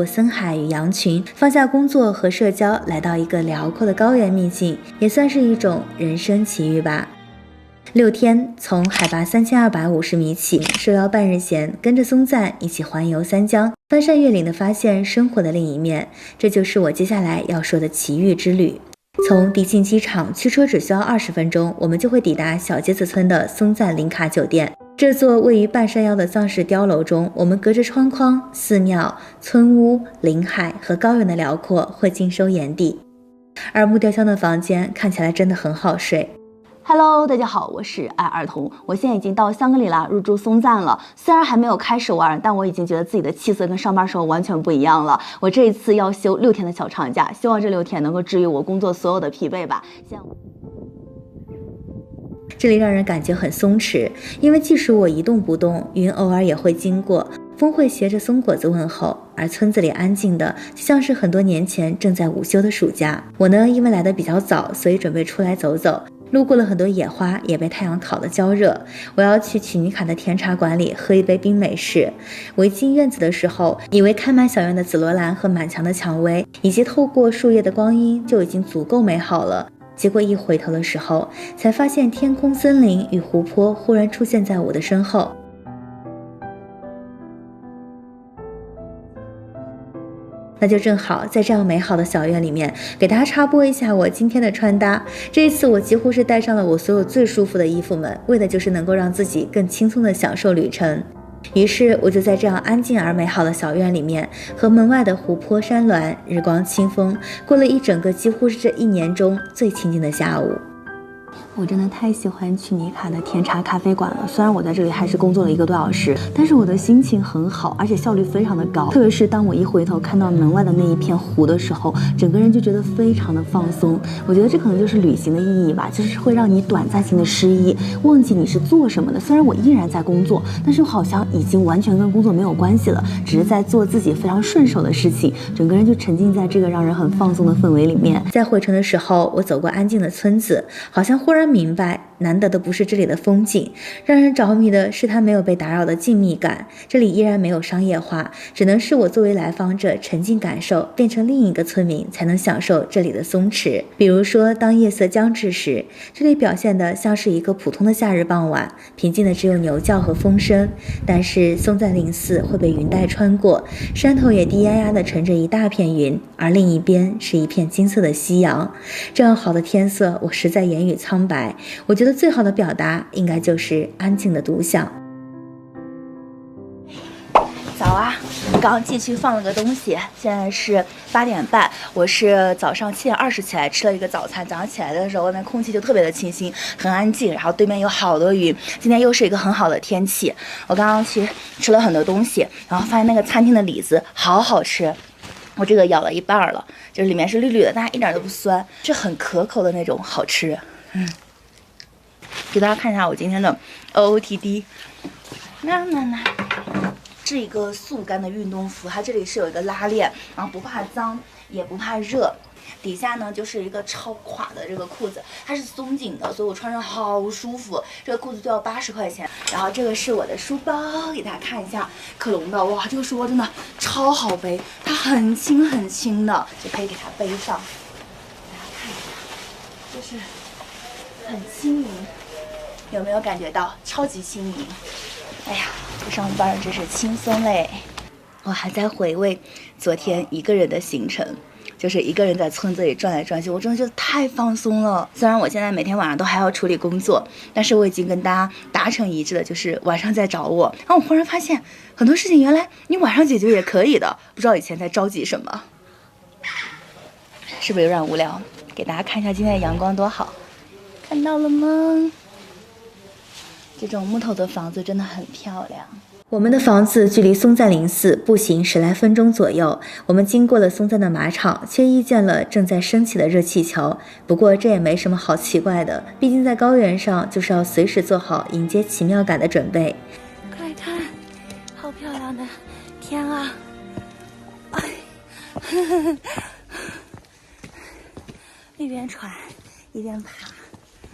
森海与羊群，放下工作和社交，来到一个辽阔的高原秘境，也算是一种人生奇遇吧。6天，从海拔3250米起，受邀半日闲，跟着松赞一起环游三江，翻山越岭的发现生活的另一面。这就是我接下来要说的奇遇之旅。从迪庆机场驱车只需要20分钟，我们就会抵达小街子村的松赞林卡酒店。这座位于半山腰的藏式碉楼中，我们隔着窗框、寺庙、村屋、林海和高原的辽阔会尽收眼底。而木雕箱的房间看起来真的很好睡。Hello， 大家好，我是爱儿童，我现在已经到香格里拉入住松赞了。虽然还没有开始玩，但我已经觉得自己的气色跟上班时候完全不一样了。我这一次要休6天的小长假，希望这6天能够治愈我工作所有的疲惫吧。这里让人感觉很松弛，因为即使我一动不动，云偶尔也会经过，风会携着松果子问候，而村子里安静的就像是很多年前正在午休的暑假。我呢，因为来得比较早，所以准备出来走走，路过了很多野花，也被太阳烤得焦热。我要去曲尼卡的甜茶馆里喝一杯冰美式。我一进院子的时候，以为开满小院的紫罗兰和满墙的蔷薇，以及透过树叶的光阴就已经足够美好了。结果一回头的时候，才发现天空、森林与湖泊忽然出现在我的身后。那就正好在这样美好的小院里面，给大家插播一下我今天的穿搭。这一次我几乎是带上了我所有最舒服的衣服们，为的就是能够让自己更轻松地享受旅程。于是我就在这样安静而美好的小院里面，和门外的湖泊、山峦、日光、清风，过了一整个几乎是这1年中最清静的下午。我真的太喜欢曲尼卡的甜茶咖啡馆了，虽然我在这里还是工作了1个多小时，但是我的心情很好，而且效率非常的高。特别是当我一回头看到门外的那一片湖的时候，整个人就觉得非常的放松。我觉得这可能就是旅行的意义吧，就是会让你短暂性的失忆，忘记你是做什么的。虽然我依然在工作，但是我好像已经完全跟工作没有关系了，只是在做自己非常顺手的事情，整个人就沉浸在这个让人很放松的氛围里面。在回程的时候，我走过安静的村子，好像忽然明白，难得的不是这里的风景，让人着迷的是它没有被打扰的静谧感。这里依然没有商业化，只能是我作为来访者沉浸感受，变成另一个村民才能享受这里的松弛。比如说，当夜色将至时，这里表现的像是一个普通的夏日傍晚，平静的只有牛叫和风声。但是松赞林寺会被云带穿过，山头也低压压地沉着一大片云，而另一边是一片金色的夕阳。这样好的天色，我实在言语苍白。我觉得最好的表达应该就是安静的独享。早啊，刚进去放了个东西，现在是8点半。我是早上7点20起来吃了一个早餐。早上起来的时候，外面空气就特别的清新，很安静，然后对面有好多云。今天又是一个很好的天气。我刚刚去吃了很多东西，然后发现那个餐厅的李子好好吃。我这个咬了一半了，就是里面是绿绿的，但它一点都不酸，是很可口的那种好吃。给大家看一下我今天的 OOTD。是一个速干的运动服，它这里是有一个拉链，然后不怕脏也不怕热。底下呢就是一个超垮的这个裤子，它是松紧的，所以我穿上好舒服。这个裤子就要80块钱。然后这个是我的书包，给大家看一下，克隆的。哇，这个书包真的超好背，它很轻很轻的，就可以给它背上。大家看一下，就是很轻盈，有没有感觉到超级轻盈？哎呀，不上班真是轻松嘞！我还在回味昨天一个人的行程，就是一个人在村子里转来转去，我真的觉得太放松了。虽然我现在每天晚上都还要处理工作，但是我已经跟大家达成一致的，就是晚上再找我。然后我忽然发现很多事情原来你晚上解决也可以的，不知道以前在着急什么，是不是有点无聊？给大家看一下今天的阳光多好，看到了吗？这种木头的房子真的很漂亮。我们的房子距离松赞林寺步行10来分钟左右。我们经过了松赞的马场，却遇见了正在升起的热气球。不过这也没什么好奇怪的，毕竟在高原上就是要随时做好迎接奇妙感的准备。快看，好漂亮的天啊！一边喘一边爬。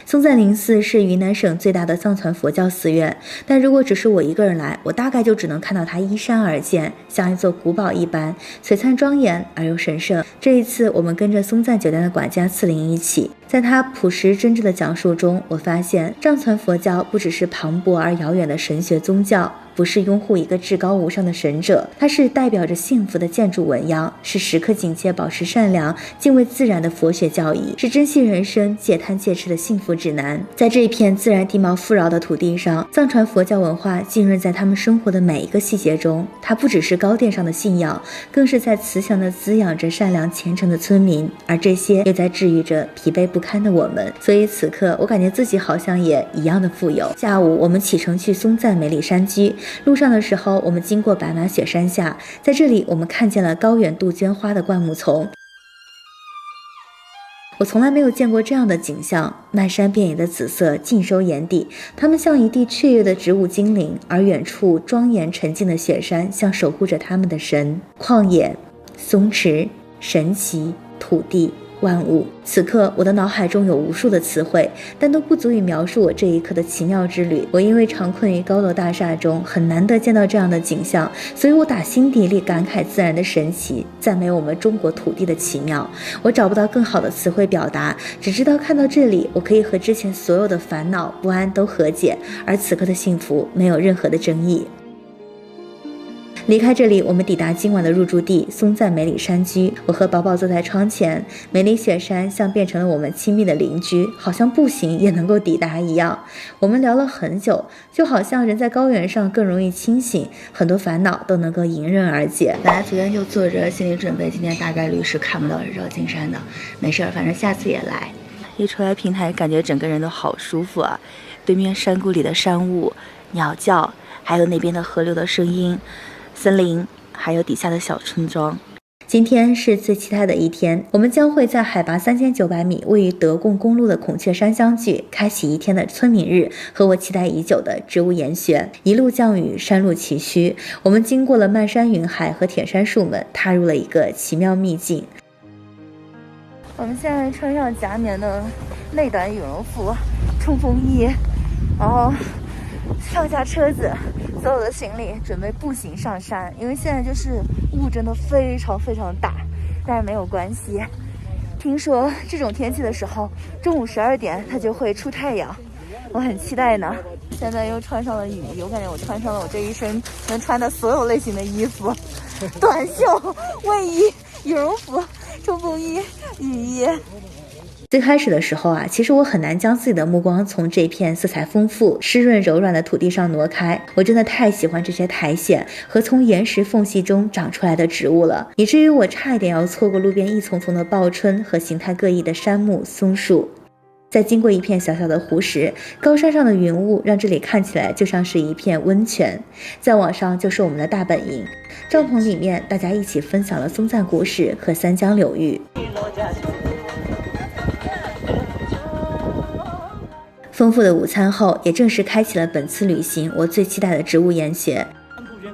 松赞林寺是云南省最大的藏传佛教寺院，但如果只是我一个人来，我大概就只能看到它依山而建，像一座古堡一般，璀璨庄严而又神圣。这一次，我们跟着松赞酒店的管家次林一起，在他朴实真挚的讲述中，我发现藏传佛教不只是磅礴而遥远的神学宗教，不是拥护一个至高无上的神者，它是代表着幸福的建筑纹样，是时刻警戒保持善良、敬畏自然的佛学教义，是珍惜人生、戒贪戒吃的幸福指南。在这一片自然地貌富饶的土地上，藏传佛教文化浸润在他们生活的每一个细节中。它不只是高殿上的信仰，更是在慈祥地滋养着善良虔诚的村民，而这些又在治愈着疲惫不堪的我们。所以此刻，我感觉自己好像也一样的富有。下午，我们启程去松赞梅里山居。路上的时候，我们经过白马雪山下，在这里我们看见了高远杜鹃花的灌木丛。我从来没有见过这样的景象，漫山遍野的紫色尽收眼底，它们像一地雀跃的植物精灵，而远处庄严沉静的雪山像守护着他们的神。旷野、松弛、神奇、土地、万物。此刻我的脑海中有无数的词汇，但都不足以描述我这一刻的奇妙之旅。我因为常困于高楼大厦中，很难得见到这样的景象，所以我打心底里感慨自然的神奇，赞美我们中国土地的奇妙。我找不到更好的词汇表达，只知道看到这里，我可以和之前所有的烦恼不安都和解，而此刻的幸福没有任何的争议。离开这里，我们抵达今晚的入住地松赞梅里山居。我和宝宝坐在窗前，梅里雪山像变成了我们亲密的邻居，好像步行也能够抵达一样。我们聊了很久，就好像人在高原上更容易清醒，很多烦恼都能够迎刃而解。本来昨天就做着心理准备，今天大概率是看不到日照金山的，没事，反正下次也来。一出来平台，感觉整个人都好舒服啊！对面山谷里的山雾、鸟叫，还有那边的河流的声音。森林，还有底下的小村庄。今天是最期待的一天，我们将会在海拔3900米、位于德贡公路的孔雀山相聚，开启一天的村民日和我期待已久的植物研学。一路降雨，山路崎岖，我们经过了漫山云海和铁杉树们，踏入了一个奇妙秘境。我们现在穿上夹棉的内短羽绒服、冲锋衣，然后上下车子，所有的行李准备步行上山，因为现在就是雾真的非常非常大，但是没有关系。听说这种天气的时候，中午12点它就会出太阳，我很期待呢。现在又穿上了雨衣，我感觉我穿上了我这一身能穿的所有类型的衣服，短袖、卫衣、羽绒服、冲锋衣、雨衣。最开始的时候啊，其实我很难将自己的目光从这片色彩丰富、湿润柔软的土地上挪开。我真的太喜欢这些苔藓和从岩石缝隙中长出来的植物了，以至于我差一点要错过路边一丛丛的报春和形态各异的杉木、松树。再经过一片小小的湖时，高山上的云雾让这里看起来就像是一片温泉。再往上就是我们的大本营，帐篷里面大家一起分享了松赞故事和三江流域。丰富的午餐后，也正式开启了本次旅行我最期待的植物研学。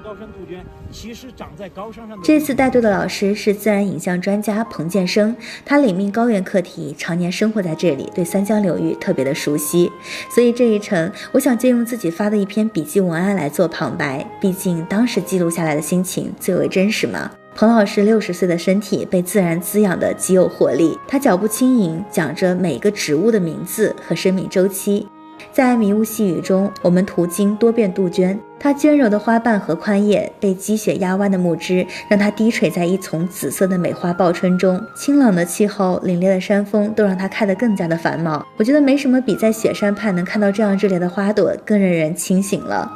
高山杜鹃其实长在高山上的。这次带队的老师是自然影像专家彭建生，他领命高原课题，常年生活在这里，对三江流域特别的熟悉。所以这一程，我想借用自己发的一篇笔记文案来做旁白，毕竟当时记录下来的心情最为真实嘛。彭老师60岁的身体被自然滋养的极有活力，他脚步轻盈，讲着每个植物的名字和生命周期。在迷雾细雨中，我们途经多变杜鹃，它娟柔的花瓣和宽叶被积雪压弯的木枝，让它低垂在一丛紫色的美花报春中。清朗的气候，凛冽的山峰，都让它开得更加的繁茂。我觉得没什么比在雪山畔能看到这样热烈的花朵更让人清醒了。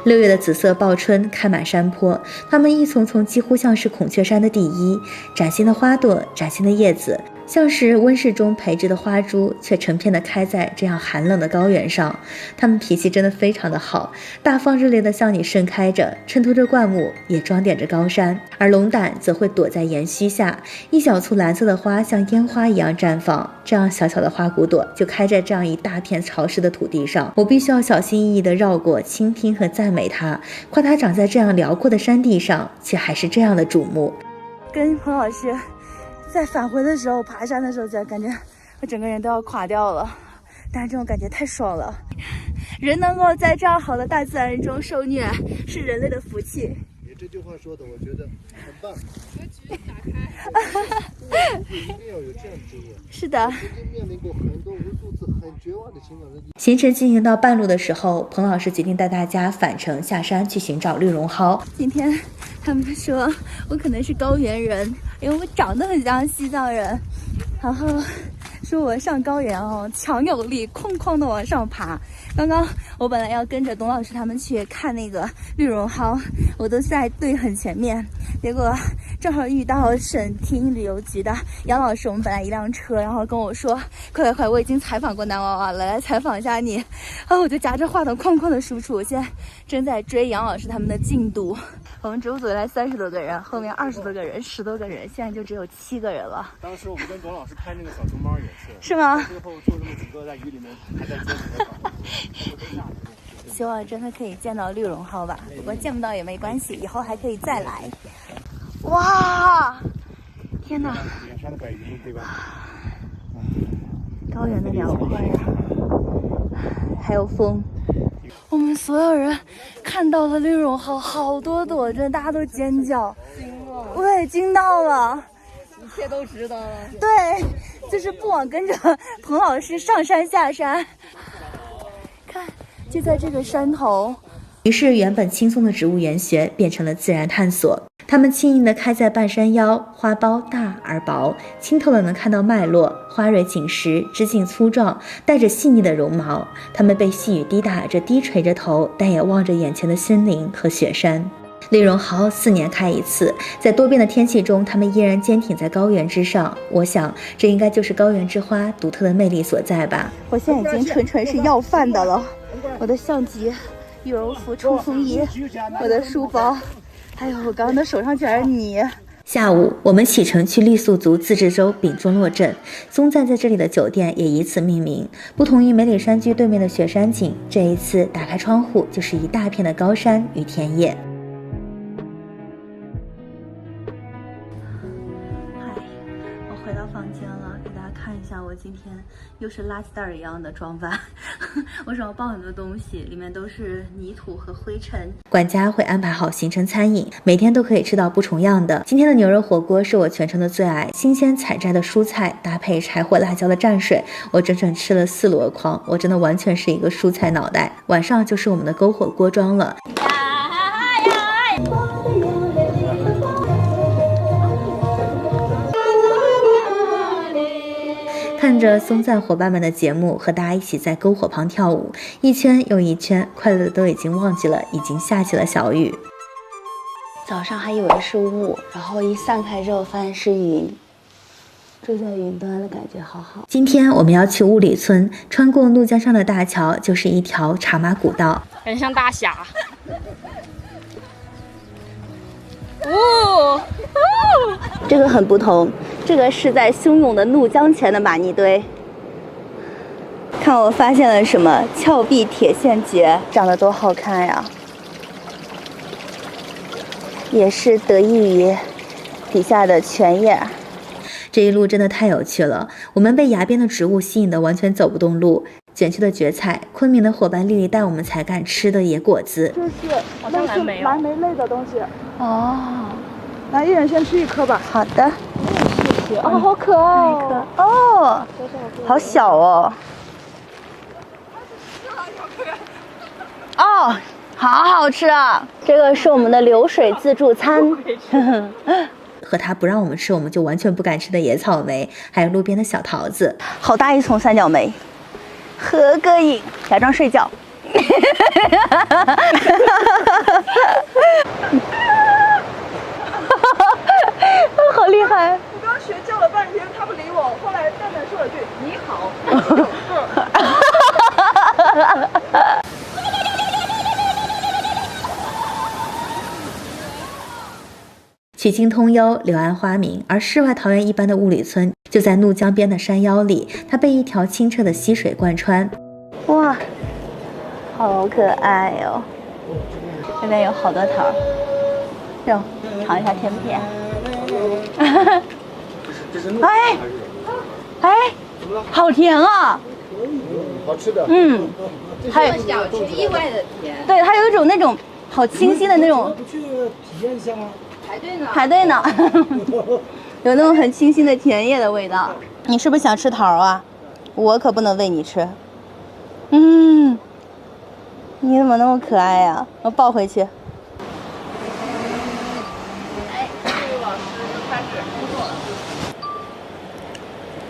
6月的紫色报春开满山坡，它们一丛丛几乎像是孔雀山的第一，崭新的花朵，崭新的叶子，像是温室中培植的花株，却成片的开在这样寒冷的高原上。它们脾气真的非常的好，大方热烈的向你盛开着，衬托着灌木，也装点着高山。而龙胆则会躲在岩须下，一小簇蓝色的花像烟花一样绽放，这样小小的花骨朵就开在这样一大片潮湿的土地上。我必须要小心翼翼地绕过，倾听和赞美它，夸它长在这样辽阔的山地上，却还是这样的瞩目。跟彭老师在返回的时候，爬山的时候，就感觉我整个人都要垮掉了，但是这种感觉太爽了。人能够在这样好的大自然中受虐，是人类的福气。这句话说的，我觉得很棒。格局打开，一定要有这样的经验。是的，曾经面临过很多无数次很绝望的情况。行程进行到半路的时候，彭老师决定带大家返程下山去寻找绿绒蒿。今天他们说我可能是高原人，因为我长得很像西藏人，然后说我上高原哦，强有力，哐哐的往上爬。刚刚我本来要跟着董老师他们去看那个绿绒蒿，我都在队很前面，结果正好遇到省厅旅游局的杨老师，我们本来一辆车，然后跟我说快，我已经采访过男娃娃了，来采访一下你。然后我就夹着话筒哐哐的输出，我现在正在追杨老师他们的进度。我们植物组来30多个人，后面20多个人，10多个人，现在就只有7个人了。当时我们跟董老师拍那个小熊猫也是。是吗？最后就这么几个在雨里面还在接水的。希望真的可以见到绿绒蒿吧，不过见不到也没关系，以后还可以再来。哇，天哪！远山的白云，对吧？高原的辽阔呀，还有风。我们所有人看到了绿绒蒿，好多朵，真的大家都尖叫，我也惊到了，一切都值得了。对，就是不枉跟着彭老师上山下山。看，就在这个山头。于是原本轻松的植物研学变成了自然探索。它们轻盈地开在半山腰，花苞大而薄，清透了能看到脉络，花蕊紧实，枝茎粗壮，带着细腻的绒毛。它们被细雨滴打着，低垂着头，但也望着眼前的森林和雪山。绿绒蒿4年开一次，在多变的天气中，它们依然坚挺在高原之上。我想，这应该就是高原之花独特的魅力所在吧。我现在已经纯是要饭的了，我的相机、羽绒服、冲锋衣，我的书包，还有我刚刚的手上全是泥。下午，我们启程去傈僳族自治州丙中洛镇，松赞在这里的酒店也以此命名。不同于梅里山居对面的雪山景，这一次打开窗户就是一大片的高山与田野。回到房间了，给大家看一下我今天又是垃圾袋一样的装扮。我手上抱很多东西，里面都是泥土和灰尘。管家会安排好行程餐饮，每天都可以吃到不重样的。今天的牛肉火锅是我全程的最爱，新鲜采摘的蔬菜搭配柴火辣椒的蘸水，我整整吃了4箩筐，我真的完全是一个蔬菜脑袋。晚上就是我们的篝火锅庄了。看着松赞伙伴们的节目，和大家一起在篝火旁跳舞，一圈又一圈，快乐的都已经忘记了已经下起了小雨。早上还以为是雾，然后一散开之后发现是云，住在云端的感觉好好。今天我们要去乌里村，穿过怒江上的大桥就是一条茶马古道，很像大侠。哦，这个很不同，这个是在汹涌的怒江前的玛尼堆。看我发现了什么？峭壁铁线蕨，长得多好看呀！也是得益于底下的泉眼。这一路真的太有趣了，我们被崖边的植物吸引得完全走不动路。卷去的蕨菜，昆明的伙伴丽丽带我们才敢吃的野果子。这是蓝莓类的东西。哦，来，一人先吃1颗吧。好的。哦，好可爱哦！哦，好小哦。哦，好好吃啊！这个是我们的流水自助餐。和他不让我们吃，我们就完全不敢吃的野草莓，还有路边的小桃子，好大一丛三角莓。合个影，假装睡觉。好厉害！我刚学叫了半天，他不理我，后来淡淡说了句“你好”。曲径通幽，柳暗花明，而世外桃源一般的雾里村就在怒江边的山腰里，它被一条清澈的溪水贯穿。哇，好可爱哦！这边有好多桃，哟，尝一下甜不甜？哎，好甜啊！好吃的。还有小吃意外的甜。对，它有一种那种好清新的那种。不去体验一下吗？排队呢，有那种很清新的田野的味道。你是不是想吃桃啊？我可不能喂你吃。你怎么那么可爱呀？我抱回去。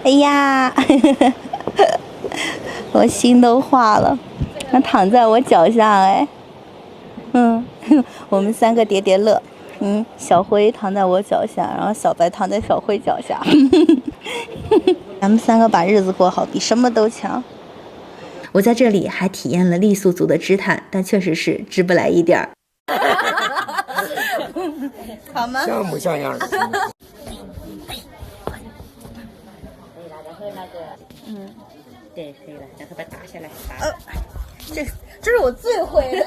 哎呀，我心都化了。他躺在我脚下，哎，我们3个叠叠乐。小灰躺在我脚下，然后小白躺在小灰脚下。咱们3个把日子过好，比什么都强。我在这里还体验了傈僳族的织毯，但确实是织不来一点儿。好吗？像模像样的。对，可以了，让它把它打下来。这是我最会的。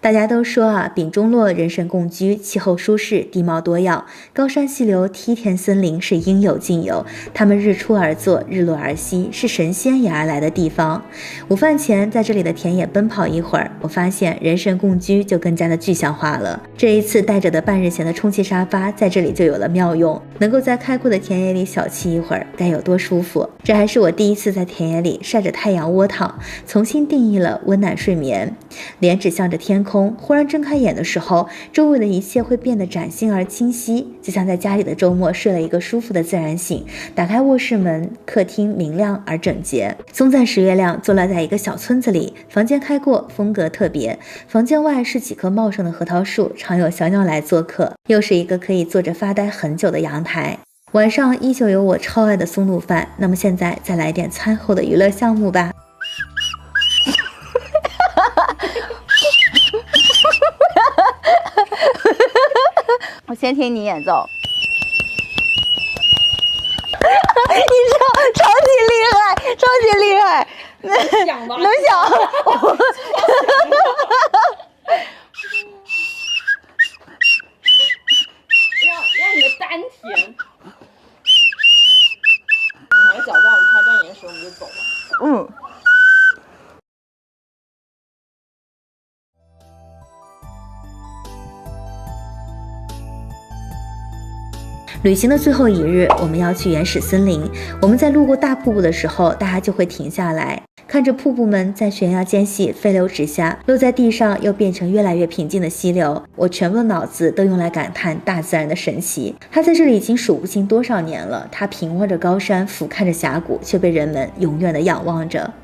大家都说啊，丙中洛人参共居，气候舒适，地貌多样，高山溪流、梯田森林是应有尽有。它们日出而作，日落而息，是神仙也而来的地方。午饭前在这里的田野奔跑一会儿，我发现人参共居就更加的具象化了。这一次带着的半日前的充气沙发，在这里就有了妙用，能够在开阔的田野里小憩一会儿，该有多舒服。这还是我第一次在田野里晒着太阳窝躺，重新定义了温暖睡眠。脸指向着天空，忽然睁开眼的时候，周围的一切会变得崭新而清晰，就像在家里的周末睡了一个舒服的自然醒。打开卧室门，客厅明亮而整洁。松赞石月亮坐落在一个小村子里，房间开阔，风格特别。房间外是几棵茂盛的核桃树，常有小鸟来做客，又是一个可以坐着发呆很久的阳台。晚上依旧有我超爱的松露饭，那么现在再来点餐后的娱乐项目吧。我先听你演奏。你超级厉害，超级厉害，想吧，能想。让你的丹田。你拿个脚在我们拍断岩石，我们就走了。旅行的最后一日，我们要去原始森林。我们在路过大瀑布的时候，大家就会停下来，看着瀑布们在悬崖间隙飞流直下，落在地上又变成越来越平静的溪流。我全部的脑子都用来感叹大自然的神奇。它在这里已经数不清多少年了，它平望着高山，俯瞰着峡谷，却被人们永远的仰望着。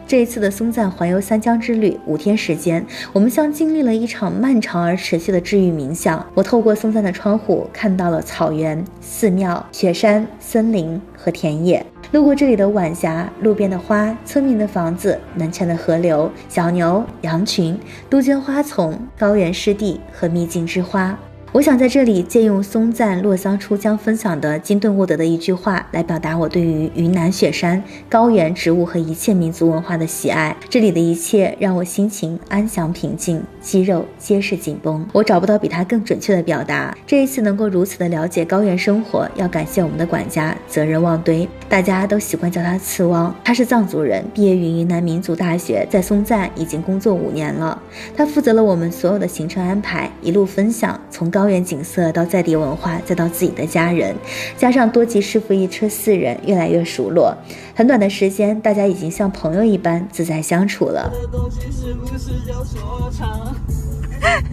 这一次的松赞环游三江之旅5天时间，我们像经历了一场漫长而持续的治愈冥想。我透过松赞的窗户看到了草原、寺庙、雪山、森林和田野，路过这里的晚霞、路边的花、村民的房子、门前的河流、小牛、羊群、杜鹃花丛、高原湿地和秘境之花。我想在这里借用松赞洛桑出江分享的金顿沃德的一句话来表达我对于云南雪山、高原植物和一切民族文化的喜爱。这里的一切让我心情安详平静，肌肉结实紧绷。我找不到比它更准确的表达。这一次能够如此的了解高原生活，要感谢我们的管家责任旺堆，大家都习惯叫他次汪。他是藏族人，毕业于云南民族大学，在松赞已经工作5年了。他负责了我们所有的行程安排，一路分享，从高原景色到在地文化，再到自己的家人，加上多吉师傅一车4人，越来越熟络。很短的时间，大家已经像朋友一般自在相处了。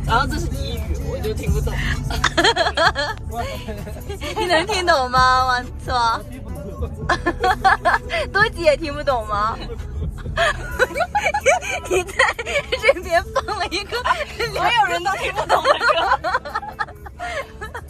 然后这是彝语，我就听不懂。你能听懂吗？王错，多吉也听不懂吗？你在这边放了一个所有人都听不懂的歌。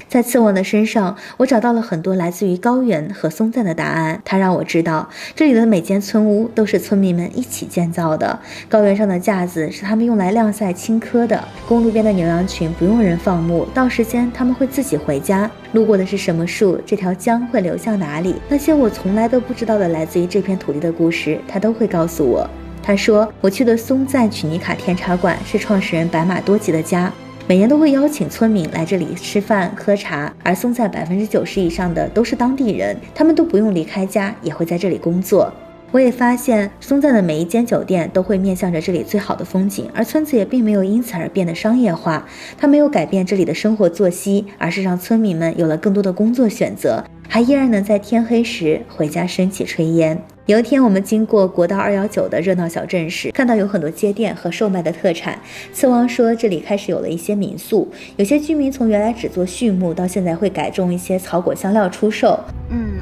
在次旺的身上，我找到了很多来自于高原和松赞的答案。他让我知道，这里的每间村屋都是村民们一起建造的。高原上的架子是他们用来晾晒青稞的。公路边的牛羊群不用人放牧，到时间他们会自己回家。路过的是什么树？这条江会流向哪里？那些我从来都不知道的来自于这片土地的故事，他都会告诉我。他说，我去的松赞曲尼卡甜茶馆是创始人白马多吉的家。每年都会邀请村民来这里吃饭喝茶，而松赞90%以上的都是当地人，他们都不用离开家，也会在这里工作。我也发现松赞的每一间酒店都会面向着这里最好的风景，而村子也并没有因此而变得商业化，它没有改变这里的生活作息，而是让村民们有了更多的工作选择，还依然能在天黑时回家升起炊烟。有一天我们经过国道219的热闹小镇时，看到有很多街店和售卖的特产。次王说这里开始有了一些民宿，有些居民从原来只做畜牧到现在会改种一些草果香料出售。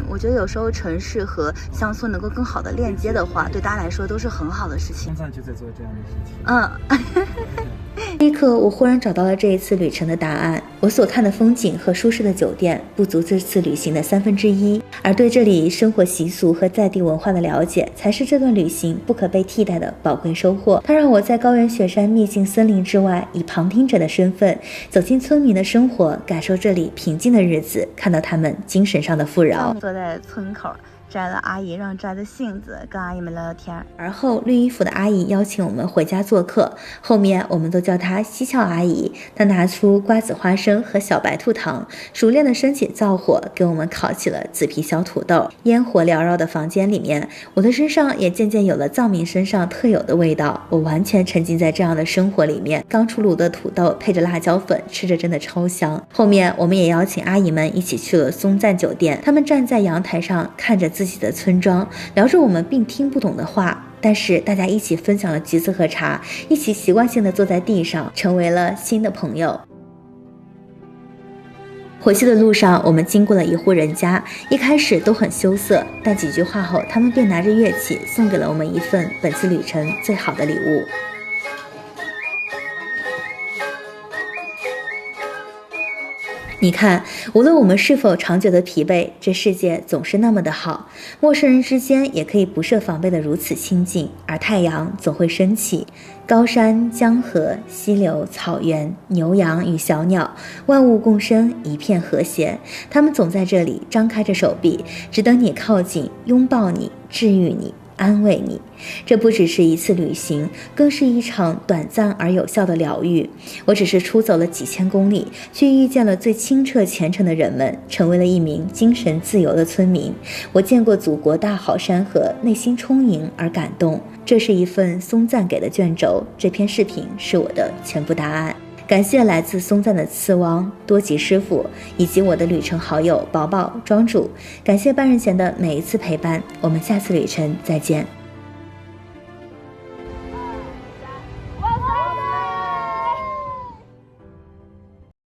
我觉得有时候城市和乡村能够更好的链接的话，对大家来说都是很好的事情。松赞就在做这样的事情。这一刻我忽然找到了这一次旅程的答案，我所看的风景和舒适的酒店不足这次旅行的1/3，而对这里生活习俗和在地文化的了解才是这段旅行不可被替代的宝贵收获。它让我在高原雪山秘境森林之外，以旁听者的身份走进村民的生活，感受这里平静的日子，看到他们精神上的富饶。坐在村口摘了阿姨让摘的杏子，跟阿姨们聊聊天。而后绿衣服的阿姨邀请我们回家做客，后面我们都叫她西俏阿姨。她拿出瓜子花生和小白兔糖，熟练的升起灶火，给我们烤起了紫皮小土豆。烟火缭绕的房间里面，我的身上也渐渐有了藏民身上特有的味道。我完全沉浸在这样的生活里面，刚出炉的土豆配着辣椒粉，吃着真的超香。后面我们也邀请阿姨们一起去了松赞酒店，他们站在阳台上看着自己的村庄，聊着我们并听不懂的话，但是大家一起分享了橘子和茶，一起习惯性的坐在地上，成为了新的朋友。回去的路上，我们经过了一户人家，一开始都很羞涩，但几句话后，他们便拿着乐器送给了我们一份本次旅程最好的礼物。你看，无论我们是否长久的疲惫，这世界总是那么的好，陌生人之间也可以不设防备的如此亲近，而太阳总会升起。高山、江河、溪流、草原、牛羊与小鸟，万物共生，一片和谐。他们总在这里张开着手臂，只等你靠近，拥抱你，治愈你，安慰你。这不只是一次旅行，更是一场短暂而有效的疗愈。我只是出走了几千公里，却遇见了最清澈虔诚的人们，成为了一名精神自由的村民。我见过祖国大好山河，内心充盈而感动。这是一份松赞给的卷轴，这篇视频是我的全部答案。感谢来自松赞的次王、多吉师傅以及我的旅程好友宝宝、庄主。感谢半日前的每一次陪伴，我们下次旅程再见。